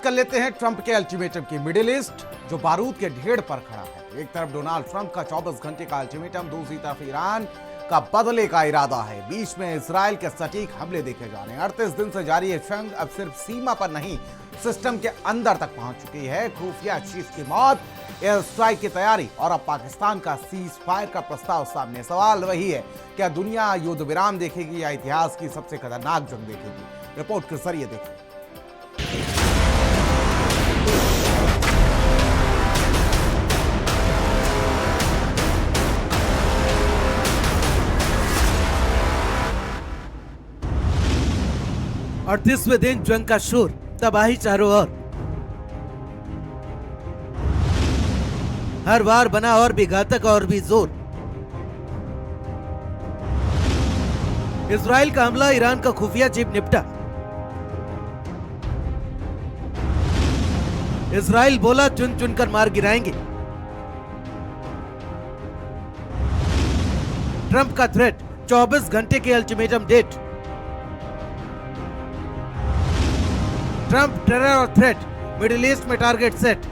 कर लेते हैं ट्रंप के अल्टीमेटम की। मिडिल ईस्ट जो बारूद के ढेर पर खड़ा है। एक तरफ डोनाल्ड ट्रंप का 24 घंटे का अल्टीमेटम, दूसरी तरफ ईरान का बदले का इरादा है। बीच में इजराइल के सटीक हमले देखे जा रहे हैं। 38 दिन से जारी है जंग अब सिर्फ सीमा पर नहीं, सिस्टम के अंदर तक पहुंच चुकी है। खुफिया चीफ की मौत, एयर स्ट्राइक की तैयारी और अब पाकिस्तान का सीज फायर का प्रस्ताव सामने। सवाल वही है, क्या दुनिया युद्ध विराम देखेगी या इतिहास की सबसे खतरनाक जंग देखेगी? रिपोर्ट के जरिए देखिए। 38वें दिन जंग का शोर, तबाही चारों ओर। हर बार बना और भी घातक और भी जोर। इजराइल का हमला, ईरान का खुफिया चिप निपटा। इजराइल बोला चुन चुनकर मार गिराएंगे। ट्रंप का थ्रेट, 24 घंटे के अल्टीमेटम डेट। ट्रंप टेरर और थ्रेट, मिडिल ईस्ट में target set.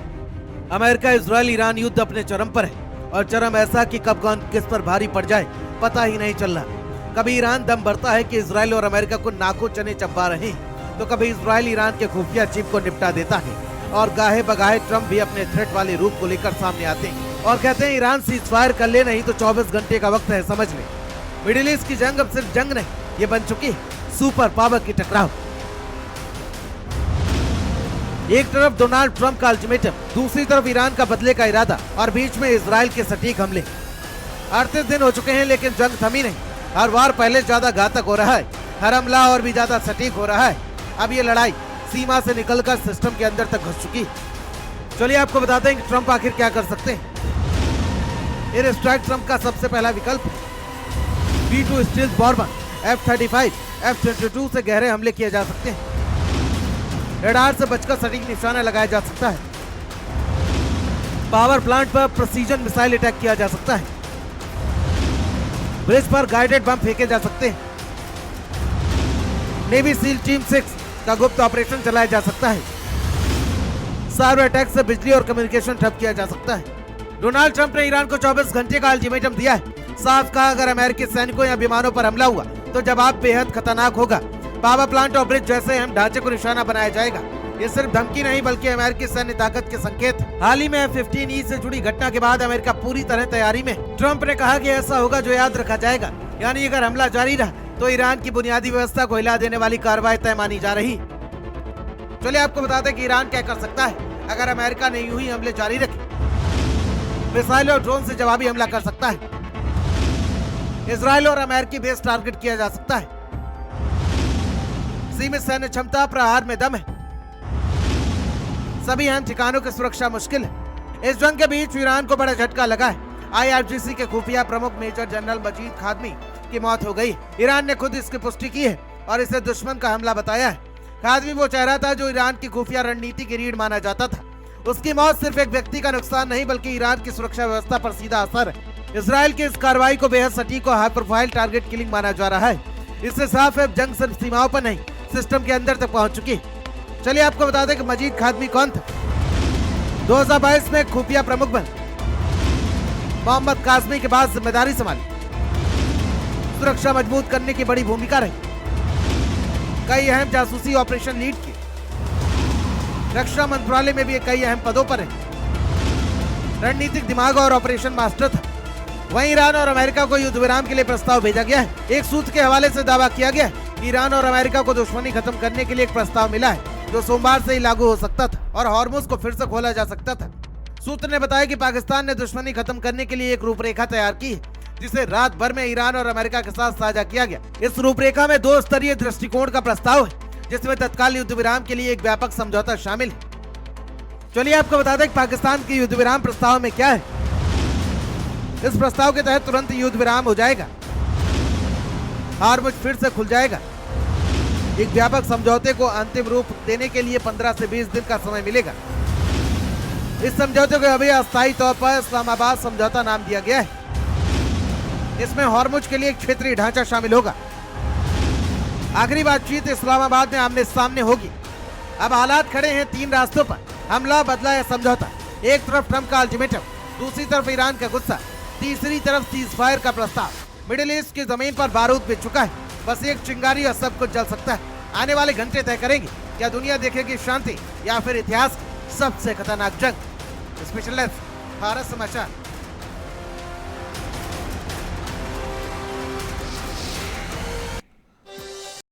America Israel Iran युद्ध अपने चरम पर है और चरम ऐसा कि कब कौन किस पर भारी पड़ जाए पता ही नहीं चल रहा। कभी ईरान दम भरता है कि इजराइल और अमेरिका को नाको चने चबा रहे हैं, तो कभी इजराइल ईरान के खुफिया चिप को निपटा देता है। और गाहे बगाहे ट्रंप भी अपने थ्रेट वाले रूप को लेकर सामने आते हैं और कहते हैं ईरान सीज फायर कर ले, नहीं तो 24 घंटे का वक्त है, समझ ले। मिडिल ईस्ट की जंग अब सिर्फ जंग नहीं, ये बन चुकी है सुपर पावर की टकराव। एक तरफ डोनाल्ड ट्रंप का अल्टीमेटम, दूसरी तरफ ईरान का बदले का इरादा और बीच में इजराइल के सटीक हमले। 38 दिन हो चुके हैं लेकिन जंग थमी नहीं। हर बार पहले ज्यादा घातक हो रहा है, हर हमला और भी ज्यादा सटीक हो रहा है। अब ये लड़ाई सीमा से निकलकर सिस्टम के अंदर तक घुस चुकी। चलिए आपको बताते हैं कि ट्रंप आखिर क्या कर सकते हैं। एयर स्ट्राइक ट्रंप का सबसे पहला विकल्प। B-2 stealth bomber, F-35, F-22 से गहरे हमले किए जा सकते हैं। रडार से बचकर सटीक निशाना लगाया जा सकता है। पावर प्लांट पर प्रिसीजन मिसाइल अटैक किया जा सकता है। ब्रिज पर गाइडेड बम फेंके जा सकते हैं। नेवी सील टीम 6 का गुप्त ऑपरेशन चलाया जा सकता है। साइबर अटैक से बिजली और कम्युनिकेशन ठप किया जा सकता है। डोनाल्ड ट्रंप ने ईरान को 24 घंटे का अल्टीमेटम दिया है। साफ कहा, अगर अमेरिकी सैनिकों या विमानों पर हमला हुआ तो जवाब बेहद खतरनाक होगा। पावर प्लांट और ब्रिज जैसे अहम ढांचे को निशाना बनाया जाएगा। ये सिर्फ धमकी नहीं बल्कि अमेरिकी सैन्य ताकत के संकेत। हाल ही में F-15E से जुड़ी घटना के बाद अमेरिका पूरी तरह तैयारी में। ट्रंप ने कहा कि ऐसा होगा जो याद रखा जाएगा, यानी अगर हमला जारी रहा तो ईरान की बुनियादी व्यवस्था को हिला देने वाली कार्रवाई तय मानी जा रही। चलिए आपको बता दें कि ईरान क्या कर सकता है अगर अमेरिका ने यूं ही हमले जारी रखे। मिसाइल और ड्रोन से जवाबी हमला कर सकता है। इजराइल और अमेरिकी बेस टारगेट किया जा सकता है। सीमित सैन्य क्षमता, प्रहार में दम है। सभी अहम ठिकानों की सुरक्षा मुश्किल है। इस जंग के बीच ईरान को बड़ा झटका लगा है। IRGC के खुफिया प्रमुख मेजर जनरल मजीद खादमी की मौत हो गई। ईरान ने खुद इसकी पुष्टि की है और इसे दुश्मन का हमला बताया है। खादमी वो चेहरा था जो ईरान की खुफिया रणनीति की रीढ़ माना जाता था। उसकी मौत सिर्फ एक व्यक्ति का नुकसान नहीं बल्कि ईरान की सुरक्षा व्यवस्था पर सीधा असर है। इजराइल की इस कार्रवाई को बेहद सटीक और हाई प्रोफाइल टारगेट किलिंग माना जा रहा है। इससे साफ है जंग सिर्फ सीमाओं पर नहीं, सिस्टम के अंदर तक पहुंच चुकी। चलिए आपको बता दें कि मजीद खादमी कौन था। 2022 में खुफिया प्रमुख बने। मोहम्मद कासमी के बाद जिम्मेदारी संभाली। सुरक्षा मजबूत करने की बड़ी भूमिका रही। कई अहम जासूसी ऑपरेशन लीड किए। रक्षा मंत्रालय में भी कई अहम पदों पर है। रणनीतिक दिमाग और ऑपरेशन मास्टर था। वहीं ईरान और अमेरिका को युद्ध विराम के लिए प्रस्ताव भेजा गया है। एक सूत्र के हवाले से दावा किया गया है कि ईरान और अमेरिका को दुश्मनी खत्म करने के लिए एक प्रस्ताव मिला है जो सोमवार से ही लागू हो सकता था और हॉर्मुज को फिर से खोला जा सकता था। सूत्र ने बताया कि पाकिस्तान ने दुश्मनी खत्म करने के लिए एक रूपरेखा तैयार की है जिसे रात भर में ईरान और अमेरिका के साथ साझा किया गया। इस रूपरेखा में 2 स्तरीय दृष्टिकोण का प्रस्ताव है जिसमें तत्काल युद्ध विराम के लिए एक व्यापक समझौता शामिल है। चलिए आपको बता दें कि पाकिस्तान के युद्ध विराम प्रस्ताव में क्या है। इस प्रस्ताव के तहत तुरंत युद्ध विराम हो जाएगा। हॉर्मुज फिर से खुल जाएगा। एक व्यापक समझौते को अंतिम रूप देने के लिए 15 से 20 दिन का समय मिलेगा। इस समझौते को अभी अस्थायी तौर पर इस्लामाबाद समझौता नाम दिया गया है। इसमें हॉर्मुज के लिए एक क्षेत्रीय ढांचा शामिल होगा। आखिरी बातचीत इस्लामाबाद में आमने सामने होगी। अब हालात खड़े हैं 3 रास्तों पर, हमला, बदला या समझौता। एक तरफ ट्रंप का अल्टीमेटम, दूसरी तरफ ईरान का गुस्सा, तीसरी तरफ सीज फायर का प्रस्ताव। मिडिल ईस्ट की जमीन पर बारूद बिछ चुका है, बस एक चिंगारी और सब कुछ जल सकता है। आने वाले घंटे तय करेंगे क्या दुनिया देखेगी शांति या फिर इतिहास सबसे खतरनाक जंग। स्पेशल भारत समाचार।